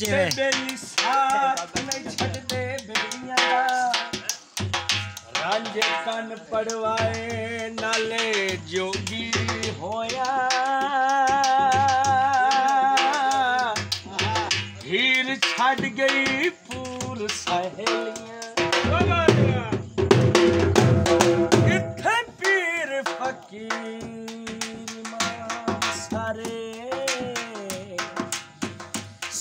सच्ची में बेली साथ नहीं छड़दे बेलियां रांझे कन पड़वाए नाले जोगी होया हीर छड़ गई पूर सहेलियां इत्थे पीर फकीर सारे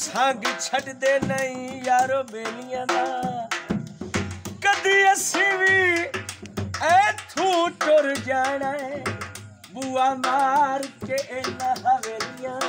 संग छड़दे नहीं यारो बेलियां दा कदी असी भी इथू टुर जाना है बुआ मार के इन हवेलियां